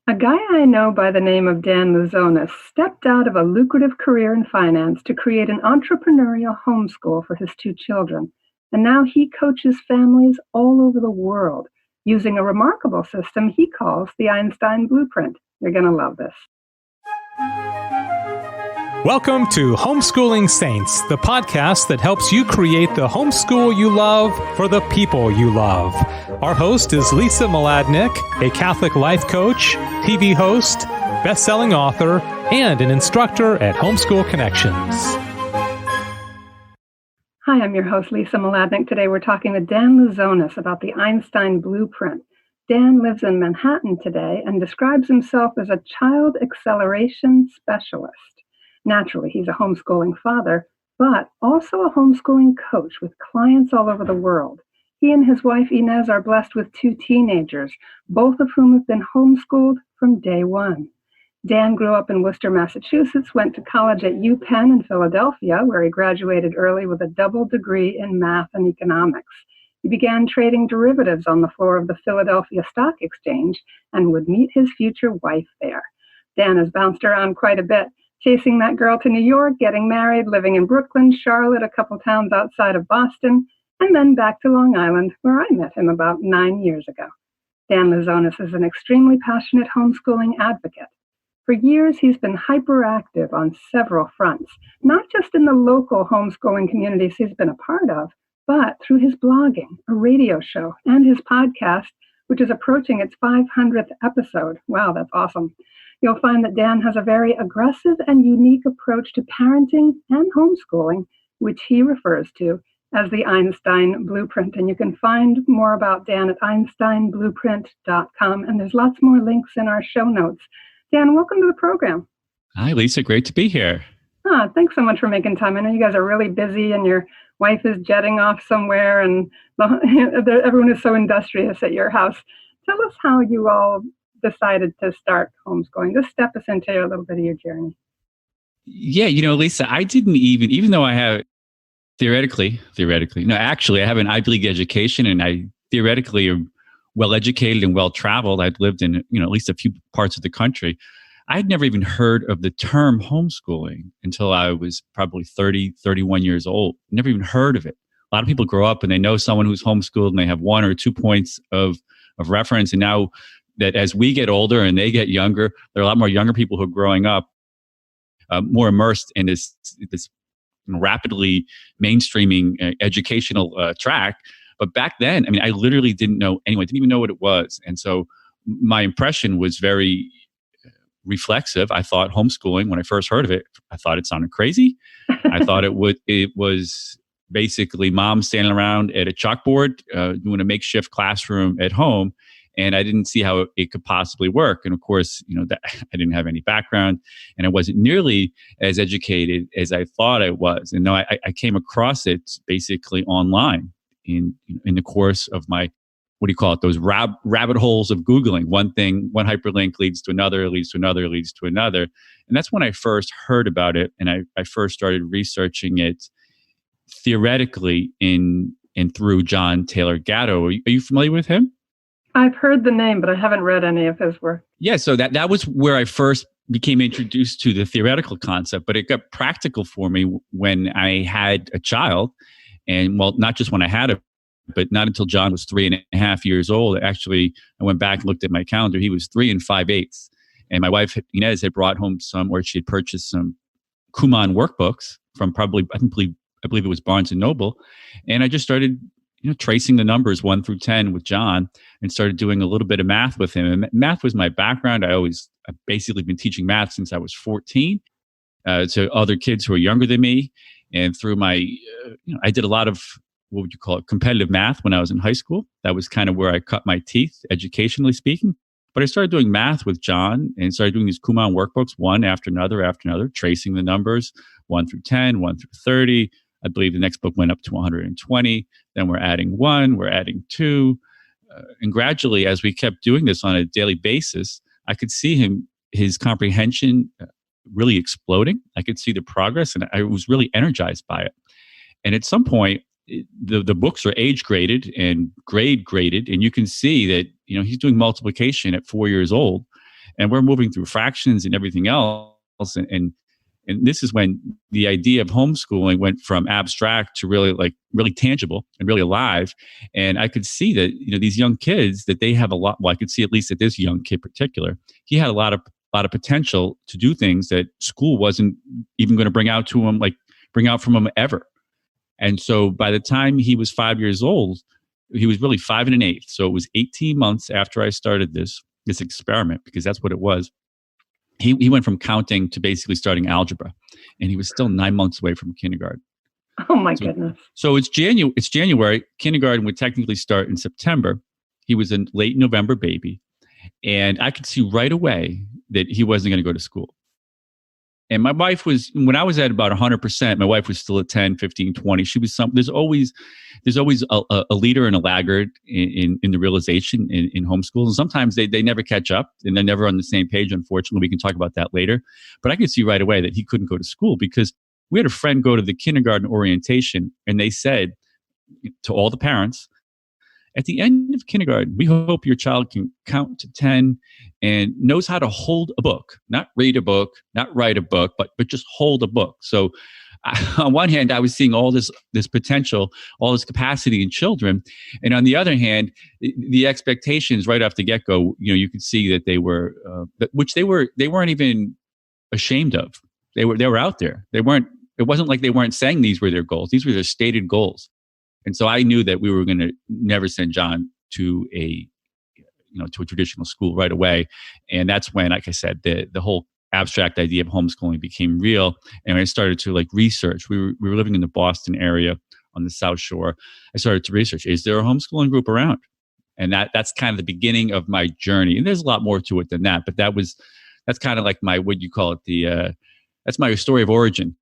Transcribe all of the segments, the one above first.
A guy I know by the name of Dan Louzonis stepped out of a lucrative career in finance to create an entrepreneurial homeschool for his two children. And now he coaches families all over the world using a remarkable system he calls the Einstein Blueprint. You're going to love this. Welcome to Homeschooling Saints, the podcast that helps you create the homeschool you love for the people you love. Our host is Lisa Mladinich, a Catholic life coach, TV host, best-selling author, and an instructor at Homeschool Connections. Hi, I'm your host, Lisa Mladinich. Today we're talking with Dan Louzonis about the Einstein Blueprint. Dan lives in Manhattan today and describes himself as a child acceleration specialist. Naturally, he's a homeschooling father, but also a homeschooling coach with clients all over the world. He and his wife, Inez, are blessed with two teenagers, both of whom have been homeschooled from day one. Dan grew up in Worcester, Massachusetts, went to college at UPenn in Philadelphia, where he graduated early with a double degree in math and economics. He began trading derivatives on the floor of the Philadelphia Stock Exchange and would meet his future wife there. Dan has bounced around quite a bit, chasing that girl to New York, getting married, living in Brooklyn, Charlotte, a couple towns outside of Boston, and then back to Long Island, where I met him about 9 years ago. Dan Louzonis is an extremely passionate homeschooling advocate. For years, he's been hyperactive on several fronts, not just in the local homeschooling communities he's been a part of, but through his blogging, a radio show, and his podcast, which is approaching its 500th episode. Wow, that's awesome. You'll find that Dan has a very aggressive and unique approach to parenting and homeschooling, which he refers to as the Einstein Blueprint. And you can find more about Dan at einsteinblueprint.com. And there's lots more links in our show notes. Dan, welcome to the program. Hi, Lisa. Great to be here. Thanks so much for making time. I know you guys are really busy and your wife is jetting off somewhere and everyone is so industrious at your house. Tell us how you all decided to start homeschooling. Just step us into a little bit of your journey. Yeah, Lisa, I didn't even though I have theoretically, I have an Ivy League education and I theoretically am well educated and well traveled. I'd lived in, at least a few parts of the country. I'd never even heard of the term homeschooling until I was probably 30, 31 years old. Never even heard of it. A lot of people grow up and they know someone who's homeschooled and they have 1 or 2 points of reference. And now that as we get older and they get younger, there are a lot more younger people who are growing up more immersed in this rapidly mainstreaming educational track. But back then, I literally didn't know anyone. I didn't even know what it was. And so my impression was very reflexive. I thought homeschooling, when I first heard of it, I thought it sounded crazy. I thought it was basically mom standing around at a chalkboard doing a makeshift classroom at home. And I didn't see how it could possibly work. And of course, that I didn't have any background and I wasn't nearly as educated as I thought I was. And no, I came across it basically online in the course of my, those rabbit holes of Googling. One thing, one hyperlink leads to another, leads to another, leads to another. And that's when I first heard about it. And I first started researching it theoretically in through John Taylor Gatto. Are you familiar with him? I've heard the name, but I haven't read any of his work. Yeah, so that was where I first became introduced to the theoretical concept, but it got practical for me when I had a child. And well, not just when I had it, but not until John was 3.5 years old. Actually, I went back and looked at my calendar. He was 3 5/8. And my wife, Inez, had brought home she had purchased some Kumon workbooks from probably, I believe it was Barnes & Noble. And I just started tracing the numbers 1 through 10 with John and started doing a little bit of math with him. And math was my background. I've basically been teaching math since I was 14 to other kids who are younger than me. And through my, I did a lot of, what would you call it, competitive math when I was in high school. That was kind of where I cut my teeth, educationally speaking. But I started doing math with John and started doing these Kumon workbooks, one after another, tracing the numbers 1 through 10, 1 through 30. I believe the next book went up to 120. Then we're adding 1, we're adding 2. And gradually, as we kept doing this on a daily basis, I could see his comprehension really exploding. I could see the progress and I was really energized by it. And at some point, the books are age graded and grade graded. And you can see that, he's doing multiplication at 4 years old. and we're moving through fractions and everything else. And this is when the idea of homeschooling went from abstract to really tangible and really alive. And I could see that, these young kids, that they have a lot. Well, I could see at least that this young kid in particular, he had a lot of potential to do things that school wasn't even going to bring out from him ever. And so by the time he was 5 years old, he was really 5 1/8. So it was 18 months after I started this experiment, because that's what it was. He went from counting to basically starting algebra, and he was still 9 months away from kindergarten. Oh my goodness. So it's January. Kindergarten would technically start in September. He was a late November baby. And I could see right away that he wasn't going to go to school. And my wife was, when I was at about 100%, my wife was still at 10, 15, 20. She was there's always a leader and a laggard in the realization in homeschool. And sometimes they never catch up, and they're never on the same page. Unfortunately, we can talk about that later. But I could see right away that he couldn't go to school, because we had a friend go to the kindergarten orientation, and they said to all the parents, at the end of kindergarten, we hope your child can count to 10 and knows how to hold a book, not read a book, not write a book, but just hold a book. So on one hand, I was seeing all this potential, all this capacity in children. And on the other hand, the expectations right off the get-go, you could see that they were, which they weren't even ashamed of. They were out there. It wasn't like they weren't saying these were their goals. These were their stated goals. And so I knew that we were going to never send John to a traditional school right away. And that's when, like I said, the whole abstract idea of homeschooling became real. And I started to research. We were living in the Boston area on the South Shore. I started to research, is there a homeschooling group around? And that's kind of the beginning of my journey. And there's a lot more to it than that, but that's kind of like my, what you call it, that's my story of origin.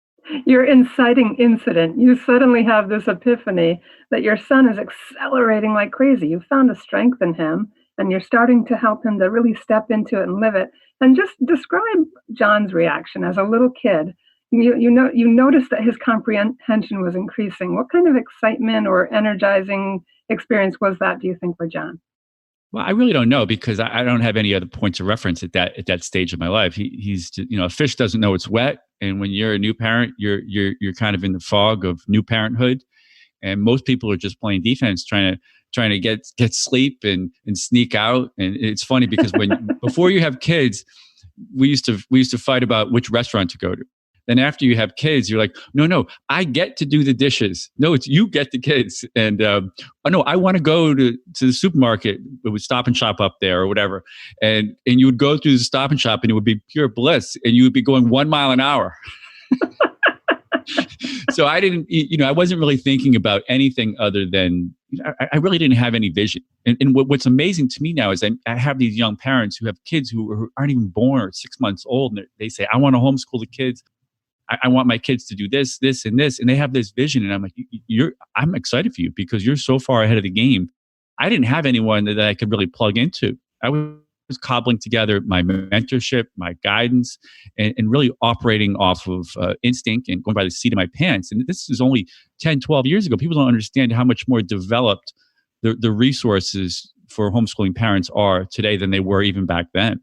Your inciting incident. You suddenly have this epiphany that your son is accelerating like crazy. You found a strength in him, and you're starting to help him to really step into it and live it. And just describe John's reaction as a little kid. You noticed that his comprehension was increasing. What kind of excitement or energizing experience was that, do you think, for John? Well, I really don't know, because I don't have any other points of reference at that stage of my life. He's a fish doesn't know it's wet, and when you're a new parent, you're kind of in the fog of new parenthood, and most people are just playing defense, trying to get sleep and sneak out. And it's funny because before you have kids, we used to fight about which restaurant to go to. Then after you have kids, you're like, no, I get to do the dishes. No, it's you get the kids. And no, I want to go to the supermarket. It would Stop and Shop up there or whatever. And you would go through the Stop and Shop, and it would be pure bliss. And you would be going 1 mile an hour. So I didn't, I wasn't really thinking about anything other than, I really didn't have any vision. And what's amazing to me now is I have these young parents who have kids who aren't even born or 6 months old. And they say, I want to homeschool the kids. I want my kids to do this, this, and this. And they have this vision. And I'm like, I'm excited for you, because you're so far ahead of the game. I didn't have anyone that I could really plug into. I was cobbling together my mentorship, my guidance, and really operating off of instinct and going by the seat of my pants. And this is only 10, 12 years ago. People don't understand how much more developed the resources for homeschooling parents are today than they were even back then.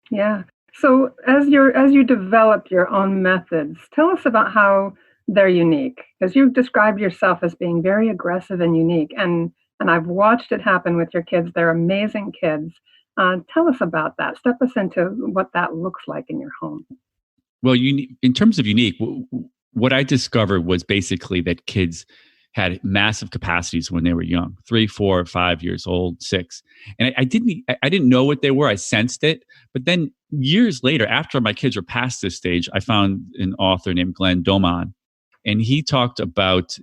Yeah. So as you developed your own methods, tell us about how they're unique, because you've described yourself as being very aggressive and unique, and I've watched it happen with your kids. They're amazing kids. Tell us about that. Step us into what that looks like in your home. Well, in terms of unique, what I discovered was basically that kids had massive capacities when they were young, 3, 4, 5 years old, 6. And I didn't know what they were. I sensed it. But then years later, after my kids were past this stage, I found an author named Glenn Doman. And he talked about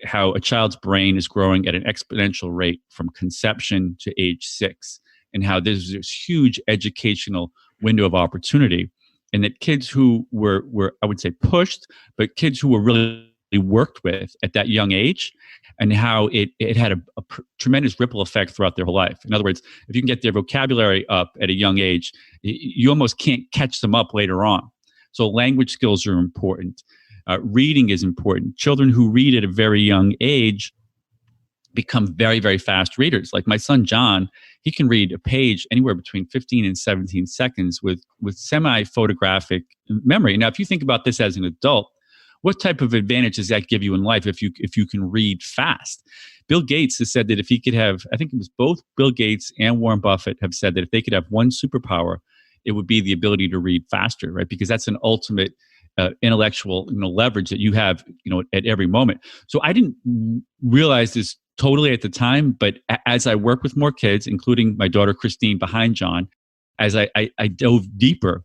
how a child's brain is growing at an exponential rate from conception to age 6, and how there's this huge educational window of opportunity. And that kids who were I would say pushed, but kids who were really worked with at that young age, and how it had a tremendous ripple effect throughout their whole life. In other words, if you can get their vocabulary up at a young age, you almost can't catch them up later on. So language skills are important. Reading is important. Children who read at a very young age become very, very fast readers. Like my son, John, he can read a page anywhere between 15 and 17 seconds with semi-photographic memory. Now, if you think about this as an adult, what type of advantage does that give you in life if you can read fast? Bill Gates has said that if he could have, I think it was both Bill Gates and Warren Buffett have said that if they could have one superpower, it would be the ability to read faster, right? Because that's an ultimate intellectual leverage that you have at every moment. So I didn't realize this totally at the time, but as I work with more kids, including my daughter Christine behind John, as I dove deeper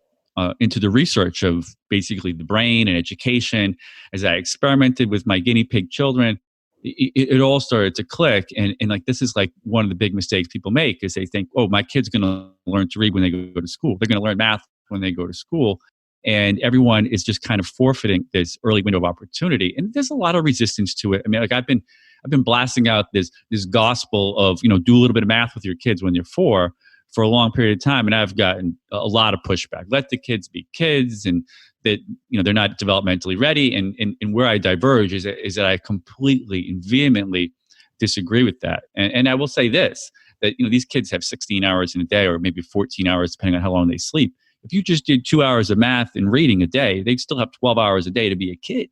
into the research of basically the brain and education, as I experimented with my guinea pig children, it all started to click. And like, this is like one of the big mistakes people make is they think, oh, my kid's going to learn to read when they go to school. They're going to learn math when they go to school. And everyone is just kind of forfeiting this early window of opportunity. And there's a lot of resistance to it. I mean, like I've been blasting out this gospel of, do a little bit of math with your kids when you're 4 for a long period of time. And I've gotten a lot of pushback. Let the kids be kids, and that, they're not developmentally ready. And where I diverge is that I completely and vehemently disagree with that. And I will say this, that, these kids have 16 hours in a day, or maybe 14 hours, depending on how long they sleep. If you just did 2 hours of math and reading a day, they'd still have 12 hours a day to be a kid.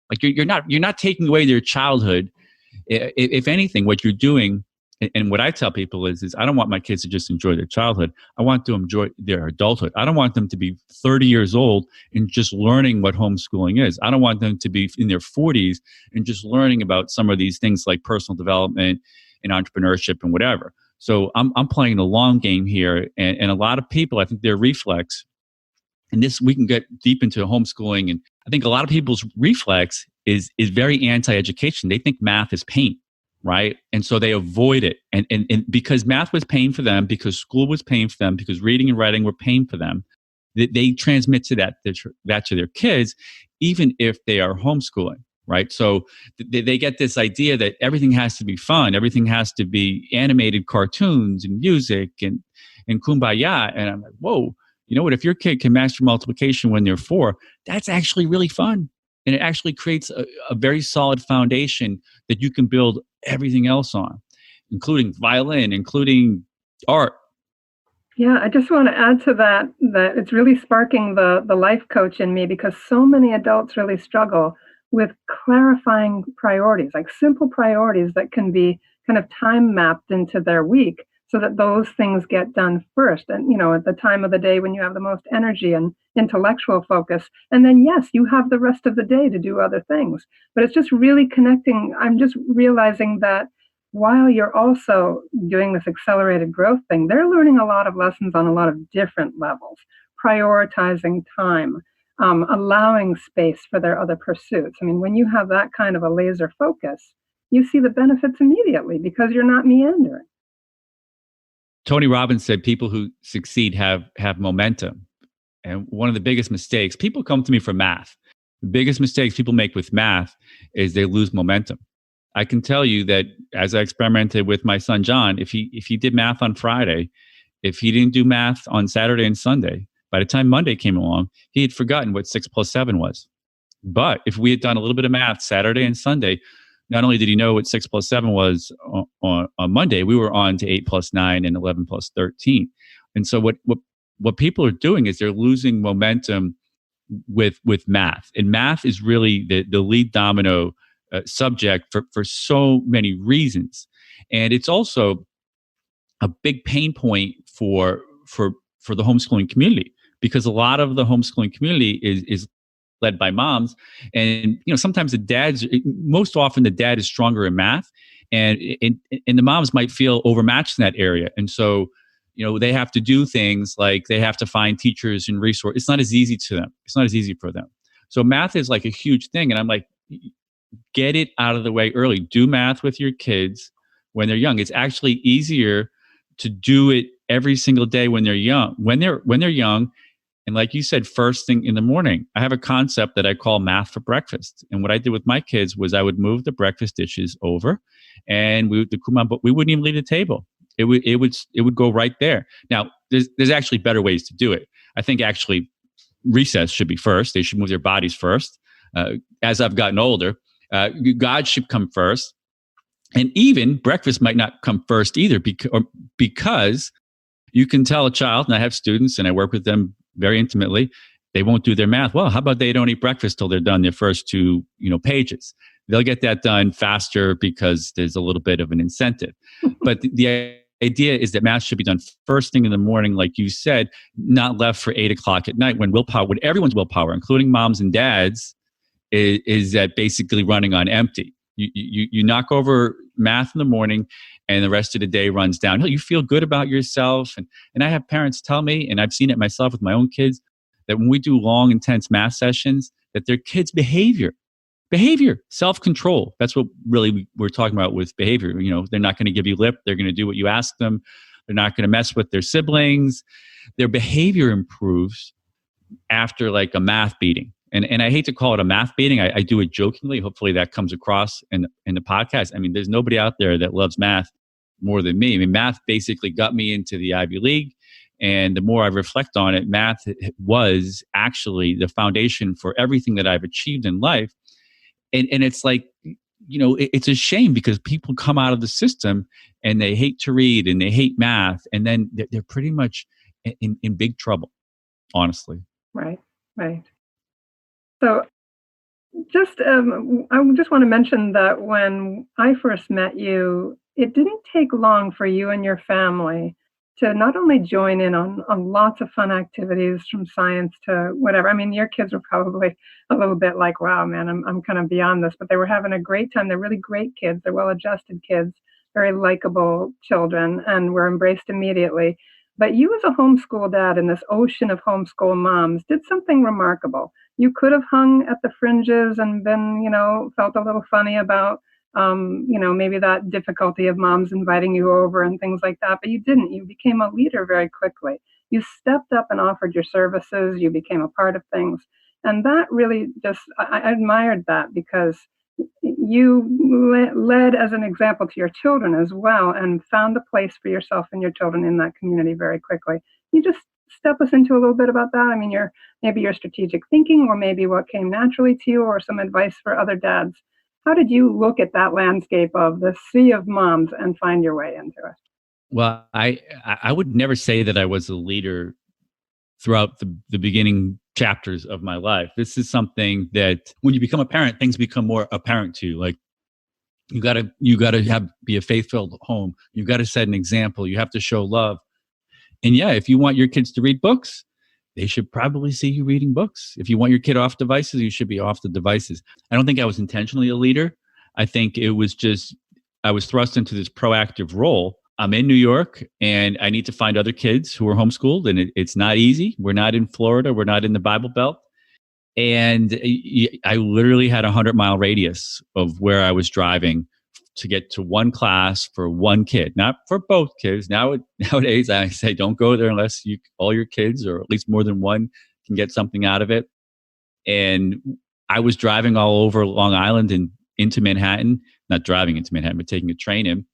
Like you're not taking away their childhood. If anything, what you're doing, and what I tell people is I don't want my kids to just enjoy their childhood. I want them to enjoy their adulthood. I don't want them to be 30 years old and just learning what homeschooling is. I don't want them to be in their 40s and just learning about some of these things like personal development and entrepreneurship and whatever. So I'm playing the long game here, and a lot of people, I think their reflex, and this we can get deep into homeschooling, and I think a lot of people's reflex is very anti-education. They think math is pain, right? And so they avoid it, and because math was pain for them, because school was pain for them, because reading and writing were pain for them, they transmit to that to their kids, even if they are homeschooling. Right. So they get this idea that everything has to be fun. Everything has to be animated cartoons and music and kumbaya. And I'm like, whoa, you know what? If your kid can master multiplication when they're 4, that's actually really fun. And it actually creates a very solid foundation that you can build everything else on, including violin, including art. Yeah, I just want to add to that it's really sparking the life coach in me, because so many adults really struggle with clarifying priorities, like simple priorities that can be kind of time mapped into their week so that those things get done first. And, at the time of the day when you have the most energy and intellectual focus. And then, yes, you have the rest of the day to do other things. But it's just really connecting. I'm just realizing that while you're also doing this accelerated growth thing, they're learning a lot of lessons on a lot of different levels, prioritizing time, allowing space for their other pursuits. I mean, when you have that kind of a laser focus, you see the benefits immediately because you're not meandering. Tony Robbins said people who succeed have momentum. And one of the biggest mistakes, people come to me for math. The biggest mistakes people make with math is they lose momentum. I can tell you that as I experimented with my son, John, if he did math on Friday, if he didn't do math on Saturday and Sunday, by the time Monday came along, he had forgotten what 6 plus 7 was. But if we had done a little bit of math Saturday and Sunday, not only did he know what 6 plus 7 was on Monday, we were on to 8 plus 9 and 11 plus 13. And so what people are doing is they're losing momentum with math. And math is really the lead domino subject for so many reasons. And it's also a big pain point for the homeschooling community, because a lot of the homeschooling community is led by moms. And, sometimes most often the dad is stronger in math, and the moms might feel overmatched in that area. And so, they have to do things like they have to find teachers and resources. It's not as easy to them. It's not as easy for them. So math is like a huge thing. And I'm like, get it out of the way early. Do math with your kids when they're young. It's actually easier to do it every single day when they're young. When they're young, and like you said, first thing in the morning, I have a concept that I call math for breakfast. And what I did with my kids was I would move the breakfast dishes over, and we wouldn't even leave the table. It would go right there. Now, there's actually better ways to do it. I think actually recess should be first. They should move their bodies first. As I've gotten older, God should come first. And even breakfast might not come first either, because you can tell a child, and I have students and I work with them very intimately, they won't do their math. Well, how about they don't eat breakfast till they're done their first two, pages? They'll get that done faster because there's a little bit of an incentive. But the idea is that math should be done first thing in the morning, like you said, not left for 8 o'clock at night when everyone's willpower, including moms and dads, is that basically running on empty. You knock over math in the morning and the rest of the day runs downhill. You feel good about yourself. And I have parents tell me, and I've seen it myself with my own kids, that when we do long, intense math sessions, that their kids' behavior, self-control, that's what really we're talking about with behavior. They're not going to give you lip. They're going to do what you ask them. They're not going to mess with their siblings. Their behavior improves after like a math beating. And I hate to call it a math beating. I do it jokingly. Hopefully that comes across in the podcast. I mean, there's nobody out there that loves math more than me. I mean, math basically got me into the Ivy League. And the more I reflect on it, math was actually the foundation for everything that I've achieved in life. And it's like, it's a shame because people come out of the system and they hate to read and they hate math. And then they're pretty much in big trouble, honestly. Right. So I just want to mention that when I first met you, it didn't take long for you and your family to not only join in on lots of fun activities from science to whatever. I mean, your kids were probably a little bit like, wow, man, I'm kind of beyond this, but they were having a great time. They're really great kids. They're well-adjusted kids, very likable children, and were embraced immediately. But you as a homeschool dad in this ocean of homeschool moms did something remarkable. You could have hung at the fringes and been, felt a little funny about, maybe that difficulty of moms inviting you over and things like that. But you didn't. You became a leader very quickly. You stepped up and offered your services. You became a part of things. And that really I admired that because you led as an example to your children as well and found a place for yourself and your children in that community very quickly. You just step us into a little bit about that? I mean, maybe your strategic thinking, or maybe what came naturally to you, or some advice for other dads. How did you look at that landscape of the sea of moms and find your way into it? Well, I would never say that I was a leader throughout the beginning chapters of my life. This is something that when you become a parent, things become more apparent to you. Like you gotta be a faith-filled home. You got to set an example. You have to show love. And yeah, if you want your kids to read books, they should probably see you reading books. If you want your kid off devices, you should be off the devices. I don't think I was intentionally a leader. I think it was just, I was thrust into this proactive role. I'm in New York and I need to find other kids who are homeschooled, and it's not easy. We're not in Florida. We're not in the Bible Belt. And I literally had a 100-mile radius of where I was driving to get to one class for one kid, not for both kids. Nowadays, I say don't go there unless all your kids, or at least more than one, can get something out of it. And I was driving all over Long Island and into Manhattan, not driving into Manhattan, but taking a train in.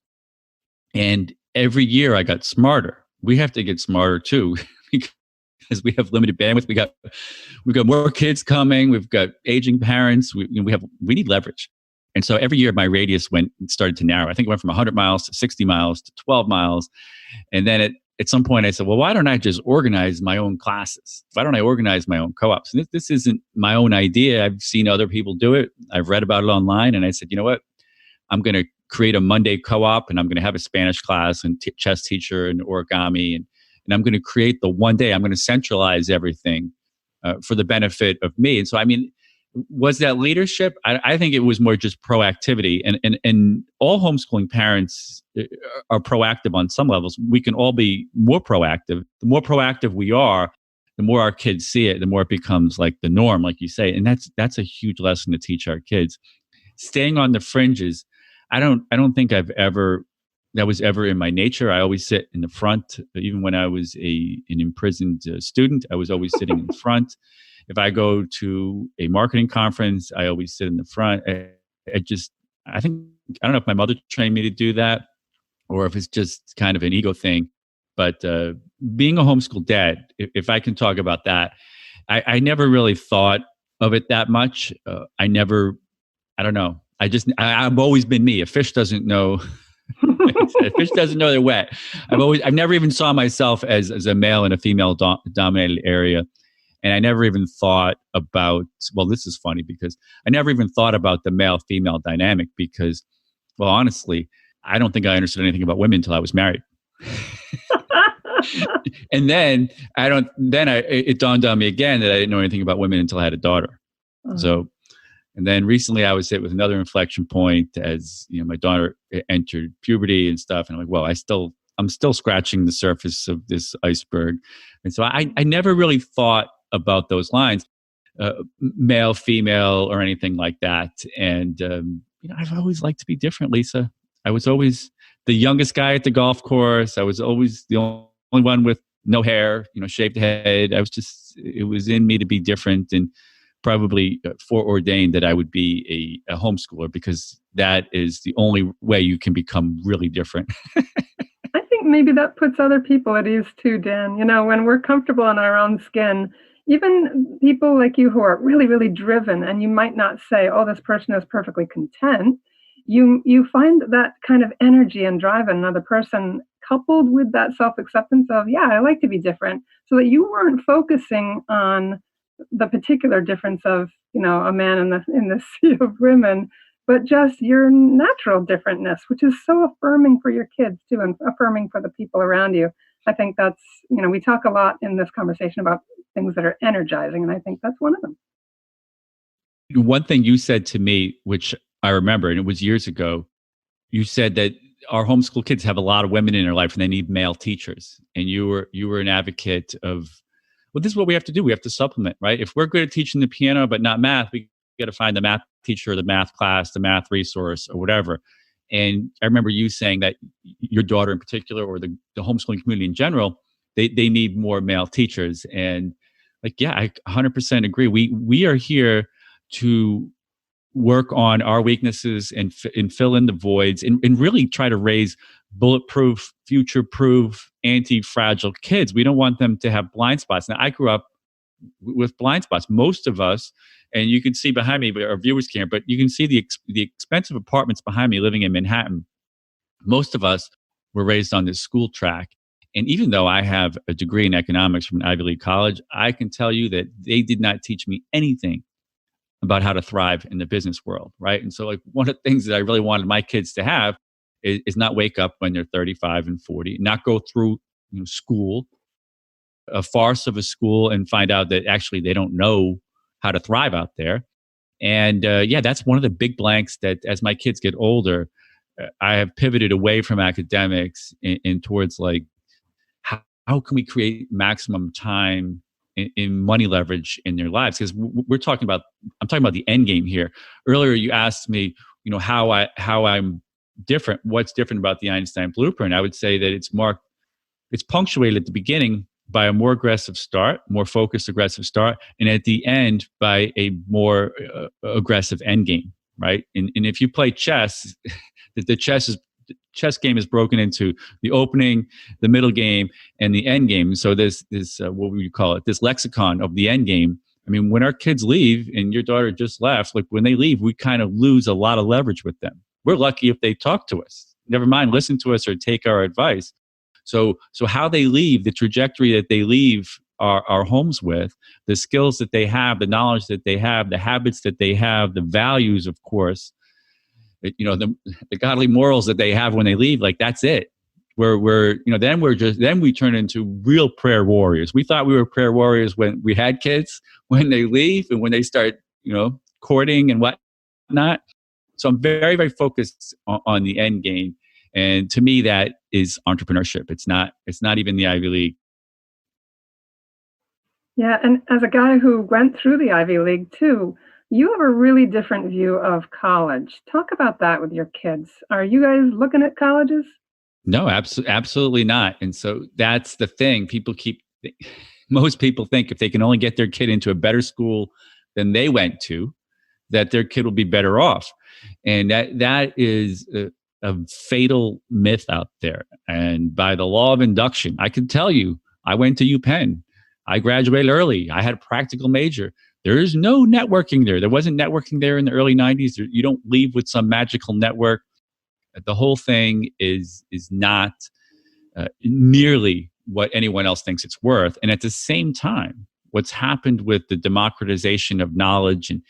And every year I got smarter. We have to get smarter too, because we have limited bandwidth. We've got more kids coming. We've got aging parents. We need leverage. And so every year my radius started to narrow. I think it went from 100 miles to 60 miles to 12 miles. And then at some point I said, well, why don't I just organize my own classes? Why don't I organize my own co-ops? And this isn't my own idea. I've seen other people do it. I've read about it online. And I said, you know what? I'm going to create a Monday co-op, and I'm going to have a Spanish class and chess teacher and origami. And I'm going to create the one day. I'm going to centralize everything for the benefit of me. And so, I mean, was that leadership? I think it was more just proactivity. And all homeschooling parents are proactive on some levels. We can all be more proactive. The more proactive we are, the more our kids see it, the more it becomes like the norm, like you say. And that's a huge lesson to teach our kids. Staying on the fringes, I don't think that was ever in my nature. I always sit in the front. Even when I was an imprisoned student, I was always sitting in the front. If I go to a marketing conference, I always sit in the front. I don't know if my mother trained me to do that or if it's just kind of an ego thing. But being a homeschool dad, if I can talk about that, I never really thought of it that much. I don't know. I've alwaed been me. A fish doesn't know. A fish doesn't know they're wet. I've never even saw myself as a male in a female dominated area. And I never even thought about, well, this is funny because I never even thought about the male female dynamic because, well, honestly, I don't think I understood anything about women until I was married. And then it dawned on me again that I didn't know anything about women until I had a daughter. So, and then recently I was hit with another inflection point as, my daughter entered puberty and stuff. And I'm like, well, I'm still scratching the surface of this iceberg. And so I never really thought about those lines, male, female, or anything like that. And, I've always liked to be different, Lisa. I was always the youngest guy at the golf course. I was always the only one with no hair, shaved head. It was in me to be different, and probably foreordained that I would be a homeschooler because that is the only way you can become really different. I think maybe that puts other people at ease too, Dan. When we're comfortable in our own skin, even people like you who are really, really driven, and you might not say, oh, this person is perfectly content. You find that kind of energy and drive in another person coupled with that self-acceptance of, yeah, I like to be different, so that you weren't focusing on the particular difference of, a man in the sea of women, but just your natural differentness, which is so affirming for your kids too, and affirming for the people around you. I think that's, we talk a lot in this conversation about things that are energizing, and I think that's one of them. One thing you said to me, which I remember, and it was years ago, you said that our homeschool kids have a lot of women in their life and they need male teachers. And you were an advocate of, well, this is what we have to do. We have to supplement, right? If we're good at teaching the piano but not math, we got to find the math teacher, the math class, the math resource, or whatever. And I remember you saying that your daughter in particular, or the homeschooling community in general, they need more male teachers. And I 100% agree. We are here to work on our weaknesses and fill in the voids and really try to raise bulletproof, future-proof, anti-fragile kids. We don't want them to have blind spots. Now, I grew up with blind spots. Most of us, and you can see behind me, but our viewers can't, but you can see the expensive apartments behind me living in Manhattan. Most of us were raised on this school track. And even though I have a degree in economics from an Ivy League college, I can tell you that they did not teach me anything about how to thrive in the business world, right? And so one of the things that I really wanted my kids to have is not wake up when they're 35 and 40, not go through school, a farce of a school, and find out that actually they don't know how to thrive out there. And that's one of the big blanks that as my kids get older, I have pivoted away from academics and towards how can we create maximum time in money leverage in their lives? Because I'm talking about the end game here. Earlier, you asked me, how I'm different. What's different about the Einstein Blueprint? I would say that it's punctuated at the beginning by a more aggressive start, more focused, aggressive start, and at the end by a more aggressive end game, right? And if you play chess, the chess game is broken into the opening, the middle game, and the end game. So this what would you call it? This lexicon of the end game. I mean, when our kids leave, and your daughter just left, when they leave, we kind of lose a lot of leverage with them. We're lucky if they talk to us. Never mind listen to us or take our advice. So how they leave, the trajectory that they leave our homes with, the skills that they have, the knowledge that they have, the habits that they have, the values, of course, the godly morals that they have when they leave, that's it. Then we turn into real prayer warriors. We thought we were prayer warriors when we had kids, when they leave and when they start, courting and whatnot. So I'm very, very focused on the end game. And to me, that is entrepreneurship. It's not even the Ivy League. Yeah. And as a guy who went through the Ivy League too, you have a really different view of college. Talk about that with your kids. Are you guys looking at colleges? No, absolutely not. And so that's the thing. Most people think if they can only get their kid into a better school than they went to, that their kid will be better off. And that is a fatal myth out there. And by the law of induction, I can tell you, I went to UPenn. I graduated early. I had a practical major. There is no networking there. There wasn't networking there in the early 90s. You don't leave with some magical network. The whole thing is not nearly what anyone else thinks it's worth. And at the same time, what's happened with the democratization of knowledge and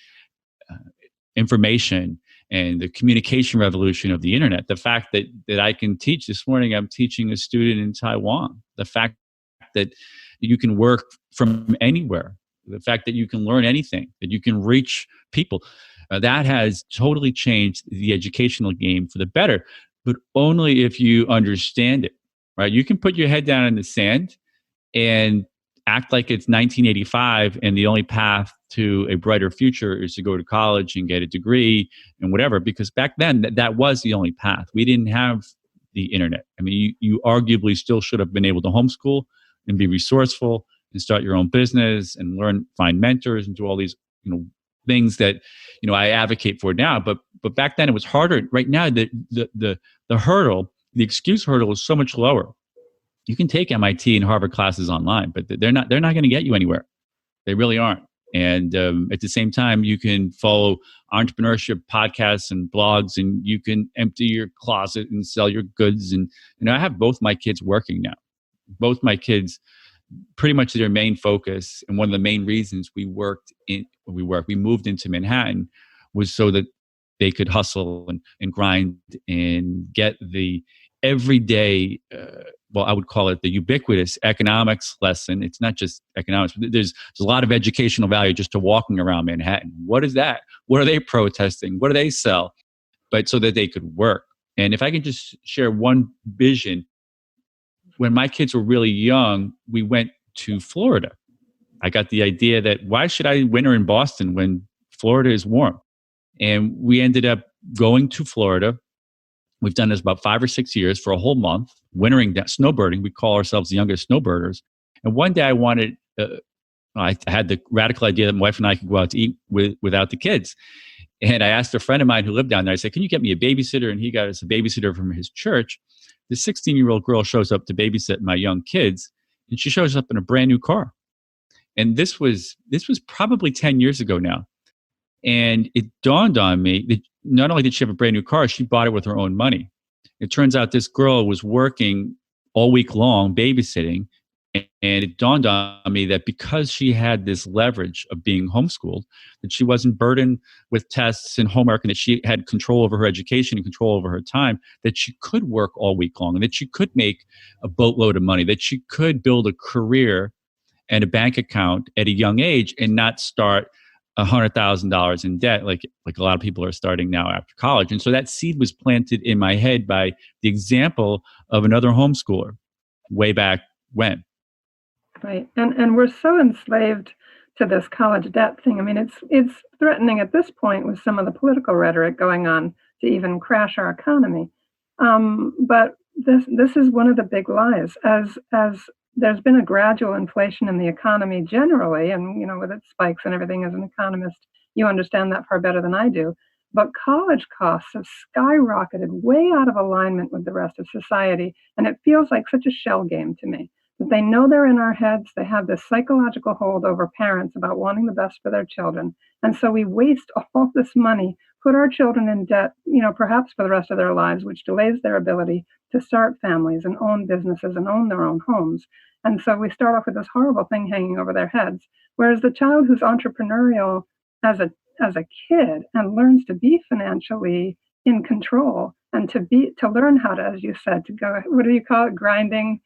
information and the communication revolution of the internet, the fact that I can teach this morning, I'm teaching a student in Taiwan, the fact that you can work from anywhere, the fact that you can learn anything, that you can reach people, that has totally changed the educational game for the better, but only if you understand it, right? You can put your head down in the sand and act like it's 1985 and the only path to a brighter future is to go to college and get a degree and whatever, because back then that was the only path. We didn't have the internet. I mean, you arguably still should have been able to homeschool and be resourceful and start your own business and learn, find mentors and do all these, things that, I advocate for now. But back then it was harder. Right now, the hurdle, the excuse hurdle is so much lower. You can take MIT and Harvard classes online, but they're not going to get you anywhere. They really aren't. And at the same time, you can follow entrepreneurship podcasts and blogs, and you can empty your closet and sell your goods. And I have both my kids working now. Both my kids, pretty much their main focus, and one of the main reasons we moved into Manhattan was so that they could hustle and grind and get the everyday, I would call it the ubiquitous economics lesson. It's not just economics. But there's a lot of educational value just to walking around Manhattan. What is that? What are they protesting? What do they sell? But so that they could work. And if I can just share one vision, when my kids were really young, we went to Florida. I got the idea that why should I winter in Boston when Florida is warm? And we ended up going to Florida. We've done this about 5 or 6 years for a whole month, wintering, snowbirding. We call ourselves the youngest snowbirders. And one day I had the radical idea that my wife and I could go out to eat without the kids. And I asked a friend of mine who lived down there, I said, can you get me a babysitter? And he got us a babysitter from his church. The 16-year-old girl shows up to babysit my young kids, and she shows up in a brand new car. And this was probably 10 years ago now. And it dawned on me that not only did she have a brand new car, she bought it with her own money. It turns out this girl was working all week long, babysitting. And it dawned on me that because she had this leverage of being homeschooled, that she wasn't burdened with tests and homework, and that she had control over her education and control over her time, that she could work all week long, and that she could make a boatload of money, that she could build a career and a bank account at a young age and not start $100,000 in debt like a lot of people are starting now after college. And so that seed was planted in my head by the example of another homeschooler way back when. Right. And we're so enslaved to this college debt thing. I mean, it's threatening at this point with some of the political rhetoric going on to even crash our economy. But this is one of the big lies. As there's been a gradual inflation in the economy generally, and with its spikes and everything, as an economist, you understand that far better than I do. But college costs have skyrocketed way out of alignment with the rest of society, and it feels like such a shell game to me. That they know they're in our heads. They have this psychological hold over parents about wanting the best for their children. And so we waste all this money, put our children in debt, perhaps for the rest of their lives, which delays their ability to start families and own businesses and own their own homes. And so we start off with this horrible thing hanging over their heads. Whereas the child who's entrepreneurial as a kid and learns to be financially in control and to learn how to, as you said, to go, what do you call it, grinding?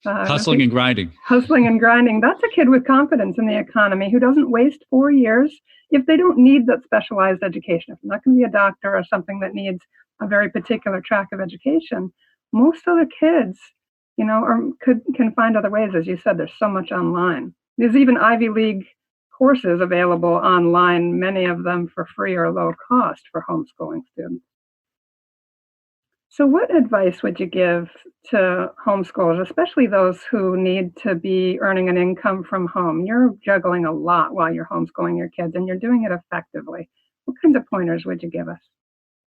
Hustling and grinding. Hustling and grinding. That's a kid with confidence in the economy who doesn't waste 4 years if they don't need that specialized education. If they're not going to be a doctor or something that needs a very particular track of education, most of the kids, can find other ways. As you said, there's so much online. There's even Ivy League courses available online, many of them for free or low cost for homeschooling students. So what advice would you give to homeschoolers, especially those who need to be earning an income from home? You're juggling a lot while you're homeschooling your kids, and you're doing it effectively. What kinds of pointers would you give us?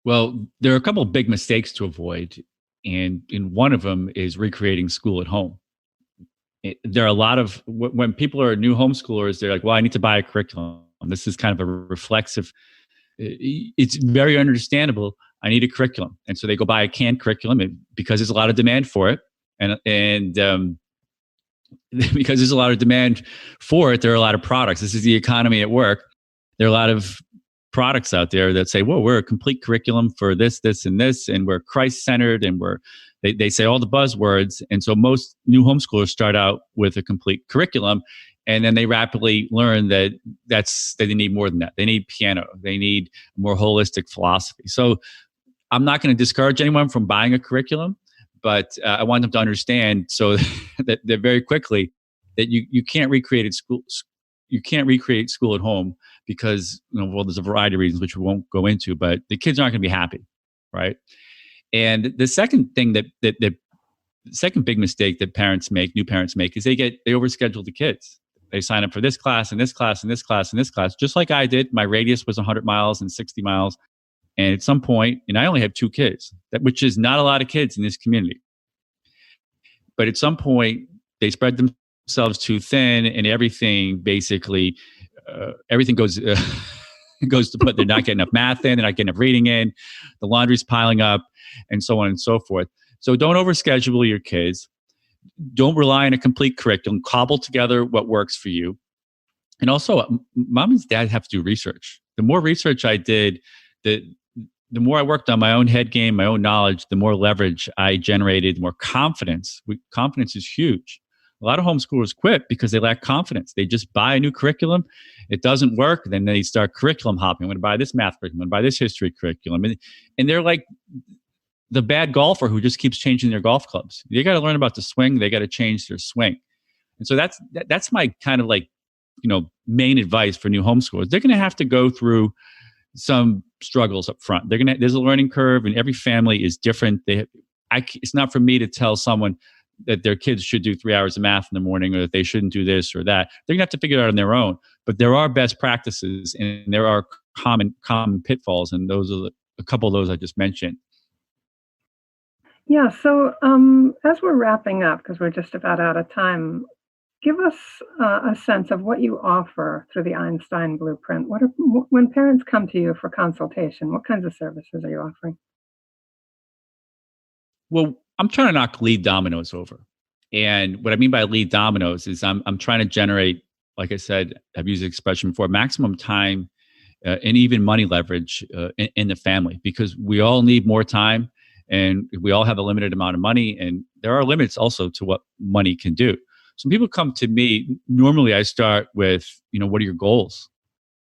Well, there are a couple of big mistakes to avoid, and one of them is recreating school at home. There are a lot of, when people are new homeschoolers, they're like, well, I need to buy a curriculum. curriculum. This is kind of a reflexive, it's very understandable. I need a curriculum. And so they go buy a canned curriculum because there's a lot of demand for it. And because there's a lot of demand for it, there are a lot of products. This is the economy at work. There are a lot of products out there that say, "Whoa, we're a complete curriculum for this, this, and this, and we're Christ-centered," and they say all the buzzwords. And so most new homeschoolers start out with a complete curriculum, and then they rapidly learn that they need more than that. They need piano. They need more holistic philosophy. So I'm not going to discourage anyone from buying a curriculum, but I want them to understand so that very quickly that you can't recreate school. You can't recreate school at home because, there's a variety of reasons which we won't go into, but the kids aren't going to be happy, right? And the second thing the second big mistake that new parents make is they overschedule the kids. They sign up for this class and this class and this class and this class, just like I did. My radius was 100 miles and 60 miles. And at some point, and I only have 2 kids, which is not a lot of kids in this community. But at some point, they spread themselves too thin, and everything basically, everything goes goes to put. They're not getting enough math in, they're not getting enough reading in, the laundry's piling up, and so on and so forth. So don't overschedule your kids. Don't rely on a complete curriculum. Cobble together what works for you. And also, mom and dad have to do research. The more research I did, the more I worked on my own head game, my own knowledge, the more leverage I generated, the more confidence. Confidence is huge. A lot of homeschoolers quit because they lack confidence. They just buy a new curriculum. It doesn't work. Then they start curriculum hopping. I'm going to buy this math curriculum. I'm going to buy this history curriculum. And they're like the bad golfer who just keeps changing their golf clubs. They got to learn about the swing. They got to change their swing. And so that's my kind of main advice for new homeschoolers. They're going to have to go through some struggles up front. There's a learning curve, and every family is different. It's not for me to tell someone that their kids should do 3 hours of math in the morning, or that they shouldn't do this or that. They're gonna have to figure it out on their own. But there are best practices, and there are common pitfalls, and those are a couple of those I just mentioned. Yeah. So as we're wrapping up, because we're just about out of time, give us a sense of what you offer through the Einstein Blueprint. When parents come to you for consultation, what kinds of services are you offering? Well, I'm trying to knock lead dominoes over. And what I mean by lead dominoes is I'm trying to generate, like I said, I've used the expression before, maximum time and even money leverage in the family, because we all need more time and we all have a limited amount of money. And there are limits also to what money can do. So when people come to me, normally I start with, what are your goals?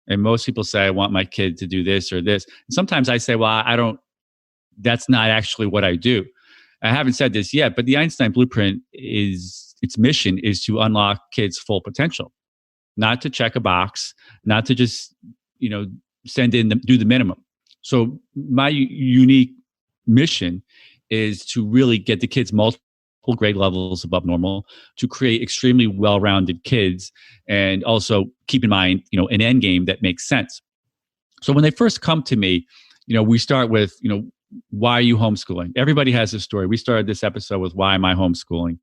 And most people say, I want my kid to do this or this. And sometimes I say, well, that's not actually what I do. I haven't said this yet, but the Einstein Blueprint its mission is to unlock kids' full potential, not to check a box, not to just, do the minimum. So my unique mission is to really get the kids multiple grade levels above normal, to create extremely well-rounded kids, and also keep in mind, an end game that makes sense. So when they first come to me, we start with, why are you homeschooling? Everybody has a story. We started this episode with why am I homeschooling?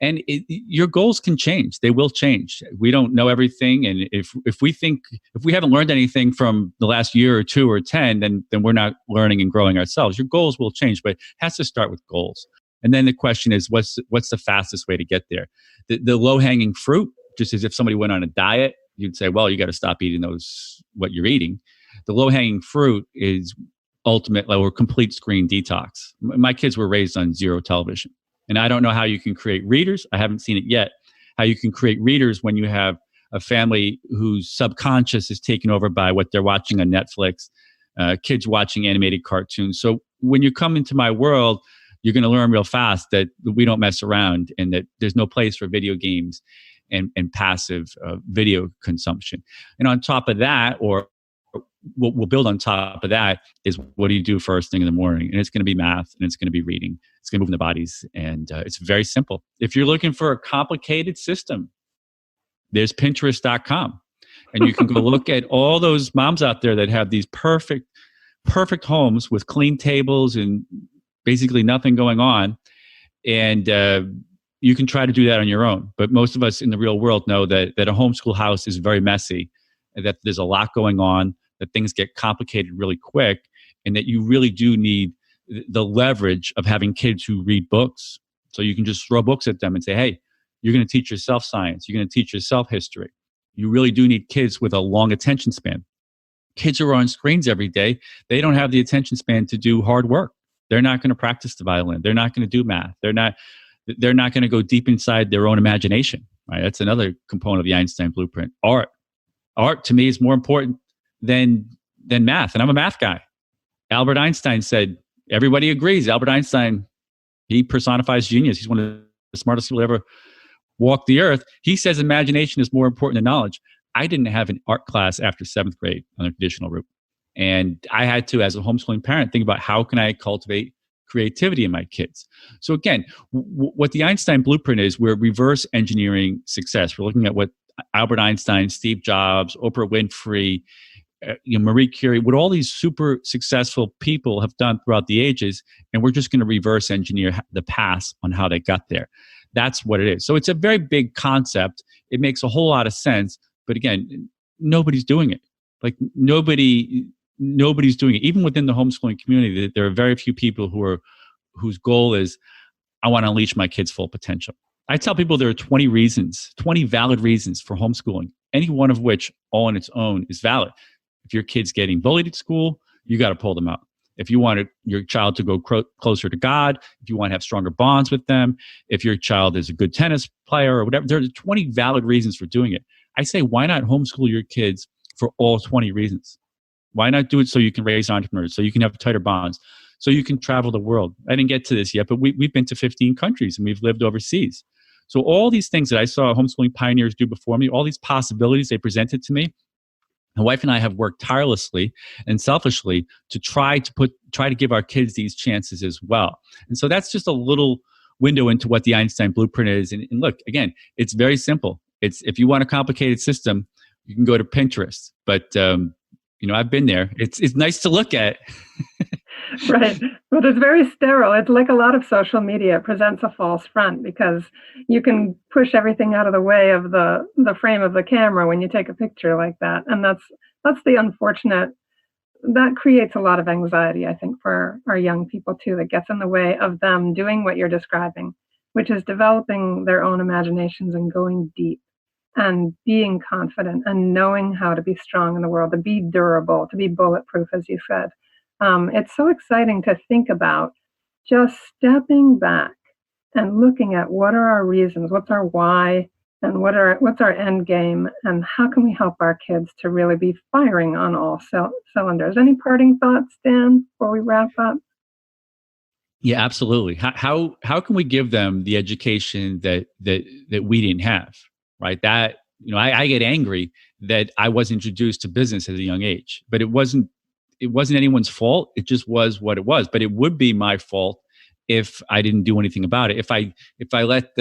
And your goals can change. They will change. We don't know everything. And if we haven't learned anything from the last year or 2 or 10, then we're not learning and growing ourselves. Your goals will change, but it has to start with goals. And then the question is, what's the fastest way to get there? The low-hanging fruit, just as if somebody went on a diet, you'd say, well, you got to stop eating what you're eating. The low-hanging fruit is ultimate or complete screen detox. My kids were raised on 0 television. And I don't know how you can create readers. I haven't seen it yet. How you can create readers when you have a family whose subconscious is taken over by what they're watching on Netflix, kids watching animated cartoons. So when you come into my world, you're going to learn real fast that we don't mess around, and that there's no place for video games and passive video consumption. And on top of that, or what we'll build on top of that, is what do you do first thing in the morning? And it's going to be math, and it's going to be reading. It's going to move in the bodies. And it's very simple. If you're looking for a complicated system, there's Pinterest.com. And you can go look at all those moms out there that have these perfect homes with clean tables and basically nothing going on. And you can try to do that on your own. But most of us in the real world know that a homeschool house is very messy. that there's a lot going on, that things get complicated really quick, and that you really do need the leverage of having kids who read books. So you can just throw books at them and say, hey, you're going to teach yourself science. You're going to teach yourself history. You really do need kids with a long attention span. Kids who are on screens every day, they don't have the attention span to do hard work. They're not going to practice the violin. They're not going to do math. They're not going to go deep inside their own imagination. Right? That's another component of the Einstein Blueprint. Art to me is more important than math. And I'm a math guy. Albert Einstein said, everybody agrees. Albert Einstein, he personifies genius. He's one of the smartest people to ever walk the earth. He says imagination is more important than knowledge. I didn't have an art class after 7th grade on a traditional route. And I had to, as a homeschooling parent, think about how can I cultivate creativity in my kids. So again, what the Einstein Blueprint is, we're reverse engineering success. We're looking at what Albert Einstein, Steve Jobs, Oprah Winfrey, Marie Curie, what all these super successful people have done throughout the ages, and we're just going to reverse engineer the past on how they got there. That's what it is. So it's a very big concept. It makes a whole lot of sense, but again, nobody's doing it. Like nobody's doing it. Even within the homeschooling community, there are very few people whose goal is, I want to unleash my kids' full potential. I tell people there are 20 valid reasons for homeschooling, any one of which all on its own is valid. If your kid's getting bullied at school, you got to pull them out. If you want your child to go closer to God, if you want to have stronger bonds with them, if your child is a good tennis player or whatever, there are 20 valid reasons for doing it. I say, why not homeschool your kids for all 20 reasons? Why not do it so you can raise entrepreneurs, so you can have tighter bonds, so you can travel the world? I didn't get to this yet, but we've been to 15 countries and we've lived overseas. So all these things that I saw homeschooling pioneers do before me, all these possibilities they presented to me, my wife and I have worked tirelessly and selfishly to try to give our kids these chances as well. And so that's just a little window into what the Einstein Blueprint is. And look, again, it's very simple. It's, if you want a complicated system, you can go to Pinterest. But I've been there. It's nice to look at. Right. But it's very sterile. It's like a lot of social media. It presents a false front because you can push everything out of the way of the frame of the camera when you take a picture like that. And that's the unfortunate, that creates a lot of anxiety, I think, for our young people too, that gets in the way of them doing what you're describing, which is developing their own imaginations and going deep and being confident and knowing how to be strong in the world, to be durable, to be bulletproof, as you said. It's so exciting to think about just stepping back and looking at what are our reasons, what's our why, and what's our end game, and how can we help our kids to really be firing on all cylinders. Any parting thoughts, Dan, before we wrap up? Yeah, absolutely. How can we give them the education that we didn't have, right? That, I get angry that I was introduced to business at a young age, but it wasn't anyone's fault. It just was what it was. But it would be my fault if I didn't do anything about it. If I let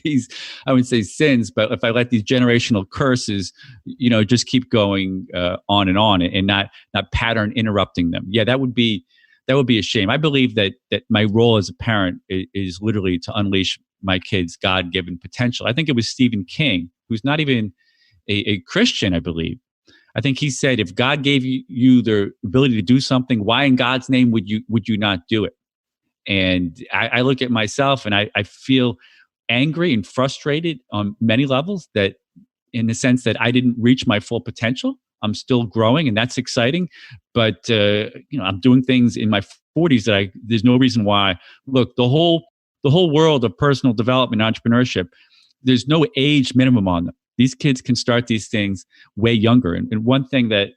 these, I wouldn't say sins, but if I let these generational curses, just keep going on and not pattern interrupting them. Yeah, that would be a shame. I believe that my role as a parent is literally to unleash my kids' God-given potential. I think it was Stephen King, who's not even a Christian, I believe. I think he said, if God gave you the ability to do something, why in God's name would you not do it? And I look at myself and I feel angry and frustrated on many levels, that in the sense that I didn't reach my full potential. I'm still growing, and that's exciting. But I'm doing things in my 40s that there's no reason why. Look, the whole world of personal development and entrepreneurship, there's no age minimum on them. These kids can start these things way younger. And one thing that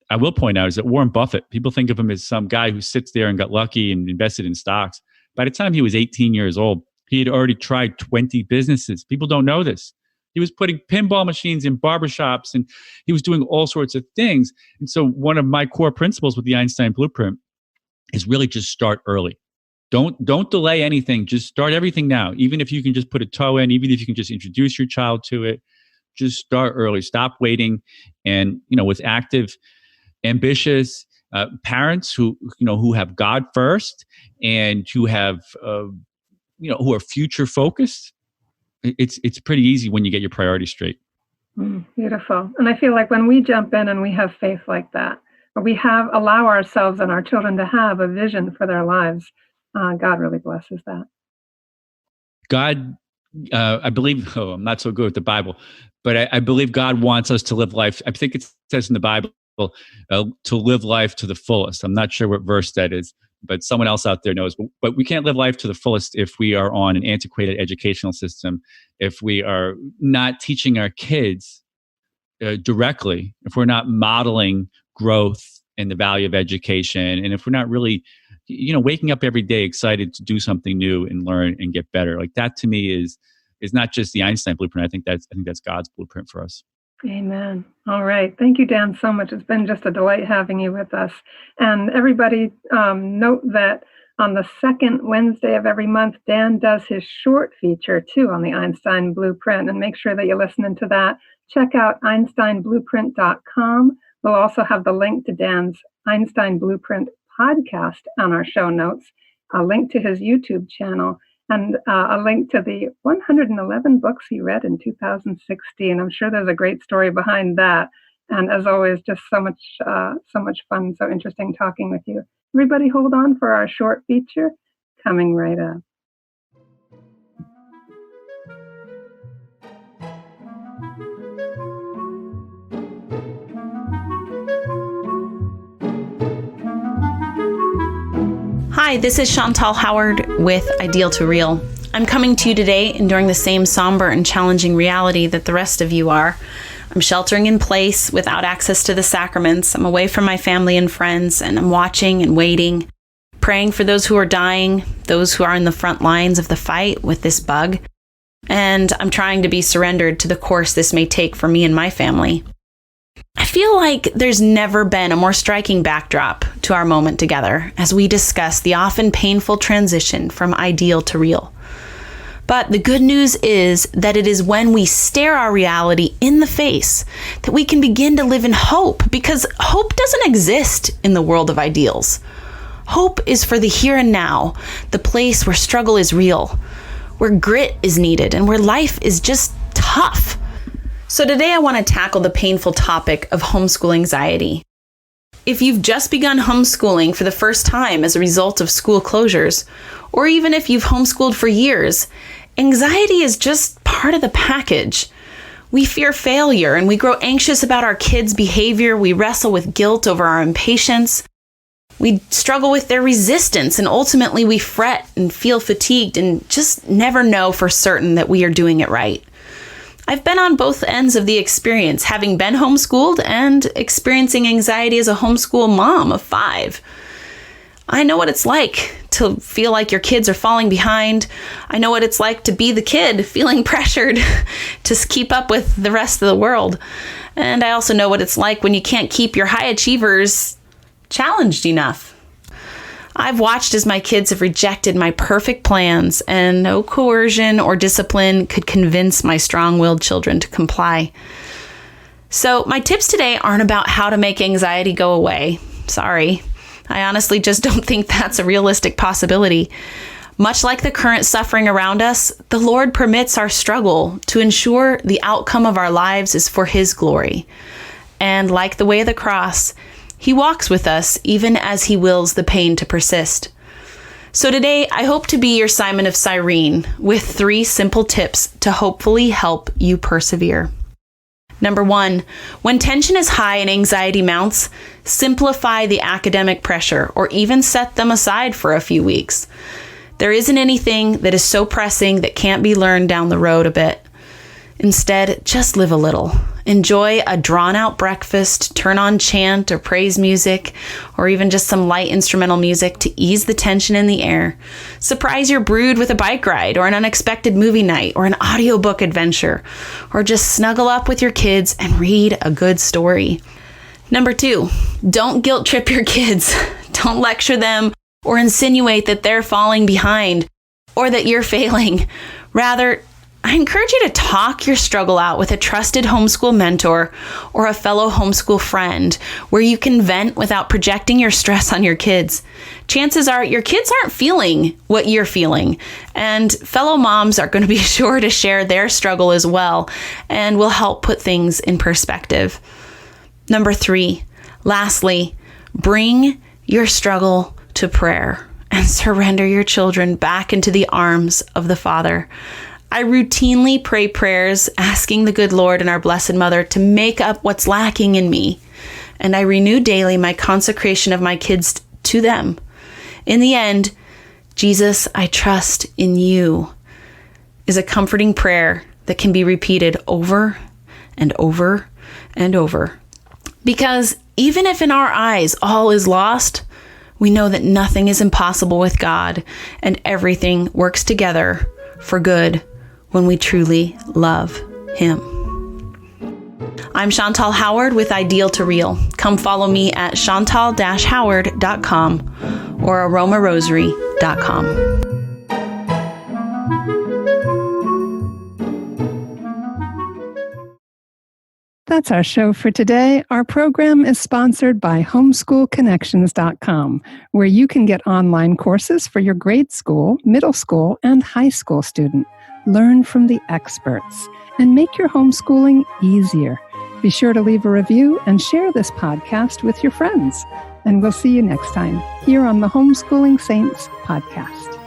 I will point out is that Warren Buffett, people think of him as some guy who sits there and got lucky and invested in stocks. By the time he was 18 years old, he had already tried 20 businesses. People don't know this. He was putting pinball machines in barbershops, and he was doing all sorts of things. And so one of my core principles with the Einstein Blueprint is really just start early. Don't delay anything. Just start everything now. Even if you can just put a toe in, even if you can just introduce your child to it, just start early. Stop waiting. And, with active, ambitious parents who have God first and who have, who are future focused, it's pretty easy when you get your priorities straight. Beautiful. And I feel like when we jump in and we have faith like that, or we allow ourselves and our children to have a vision for their lives, God really blesses that. God, I believe, I'm not so good with the Bible, but I believe God wants us to live life. I think it says in the Bible to live life to the fullest. I'm not sure what verse that is, but someone else out there knows. But we can't live life to the fullest if we are on an antiquated educational system, if we are not teaching our kids directly, if we're not modeling growth and the value of education, and if we're not really, waking up every day excited to do something new and learn and get better. Like that to me is not just the Einstein Blueprint. I think that's God's blueprint for us. Amen. All right. Thank you, Dan, so much. It's been just a delight having you with us. And everybody, note that on the second Wednesday of every month, Dan does his short feature too on the Einstein Blueprint. And make sure that you're listening to that. Check out EinsteinBlueprint.com. We'll also have the link to Dan's Einstein Blueprint podcast on our show notes, a link to his YouTube channel, and a link to the 111 books he read in 2016. I'm sure there's a great story behind that. And as always, just so much fun, so interesting talking with you. Everybody hold on for our short feature coming right up. Hi, this is Chantal Howard with Ideal to Real. I'm coming to you today enduring the same somber and challenging reality that the rest of you are. I'm sheltering in place without access to the sacraments. I'm away from my family and friends, and I'm watching and waiting, praying for those who are dying, those who are in the front lines of the fight with this bug. And I'm trying to be surrendered to the course this may take for me and my family. I feel like there's never been a more striking backdrop to our moment together as we discuss the often painful transition from ideal to real. But the good news is that it is when we stare our reality in the face that we can begin to live in hope, because hope doesn't exist in the world of ideals. Hope is for the here and now, the place where struggle is real, where grit is needed, and where life is just tough. So today I want to tackle the painful topic of homeschool anxiety. If you've just begun homeschooling for the first time as a result of school closures, or even if you've homeschooled for years, anxiety is just part of the package. We fear failure and we grow anxious about our kids' behavior. We wrestle with guilt over our impatience. We struggle with their resistance, and ultimately we fret and feel fatigued and just never know for certain that we are doing it right. I've been on both ends of the experience, having been homeschooled and experiencing anxiety as a homeschool mom of 5. I know what it's like to feel like your kids are falling behind. I know what it's like to be the kid feeling pressured to keep up with the rest of the world. And I also know what it's like when you can't keep your high achievers challenged enough. I've watched as my kids have rejected my perfect plans, and no coercion or discipline could convince my strong-willed children to comply. So my tips today aren't about how to make anxiety go away. Sorry. I honestly just don't think that's a realistic possibility. Much like the current suffering around us, the Lord permits our struggle to ensure the outcome of our lives is for His glory. And like the way of the cross, He walks with us even as He wills the pain to persist. So today, I hope to be your Simon of Cyrene with 3 simple tips to hopefully help you persevere. Number 1, when tension is high and anxiety mounts, simplify the academic pressure or even set them aside for a few weeks. There isn't anything that is so pressing that can't be learned down the road a bit. Instead, just live a little. Enjoy a drawn-out breakfast, turn on chant or praise music, or even just some light instrumental music to ease the tension in the air. Surprise your brood with a bike ride, or an unexpected movie night, or an audiobook adventure, or just snuggle up with your kids and read a good story. Number 2, don't guilt trip your kids. Don't lecture them or insinuate that they're falling behind or that you're failing. Rather, I encourage you to talk your struggle out with a trusted homeschool mentor or a fellow homeschool friend where you can vent without projecting your stress on your kids. Chances are your kids aren't feeling what you're feeling, and fellow moms are going to be sure to share their struggle as well and will help put things in perspective. Number 3, lastly, bring your struggle to prayer and surrender your children back into the arms of the Father. I routinely pray prayers asking the good Lord and our Blessed Mother to make up what's lacking in me, and I renew daily my consecration of my kids to them. In the end, Jesus, I trust in you, is a comforting prayer that can be repeated over and over and over. Because even if in our eyes all is lost, we know that nothing is impossible with God, and everything works together for good when we truly love Him. I'm Chantal Howard with Ideal to Real. Come follow me at chantal-howard.com or aromarosary.com. That's our show for today. Our program is sponsored by homeschoolconnections.com, where you can get online courses for your grade school, middle school, and high school student. Learn from the experts and make your homeschooling easier. Be sure to leave a review and share this podcast with your friends. And we'll see you next time here on the Homeschooling Saints podcast.